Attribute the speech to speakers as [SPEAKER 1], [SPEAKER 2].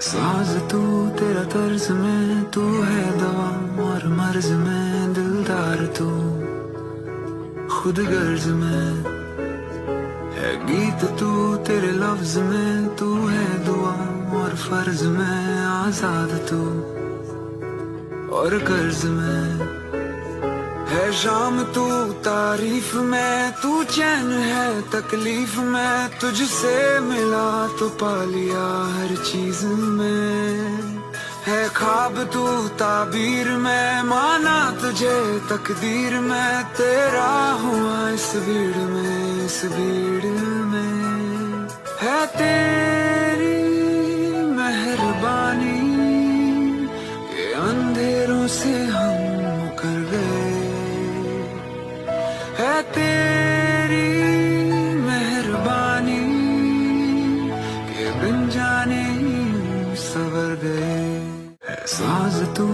[SPEAKER 1] साज तू तेरा तर्ज में, तू है दवा और मर्ज में, दिलदार तू खुद गर्ज में है गीत तू, तेरे लफ्ज में तू है दुआ और फर्ज में, आजाद तू और कर्ज में है शाम तू, तारीफ में तू चैन है तकलीफ में, तुझसे मिला तो पा लिया हर चीज में, है ख्वाब तू ताबीर में, माना तुझे तकदीर में, तेरा हुआ इस भीड़ में, इस भीड़ में है तेरी मेहरबानी के अंधेरों से हम मुकर गए, है तेरी मेहरबानी के बिन जाने सवर गए, है साज तू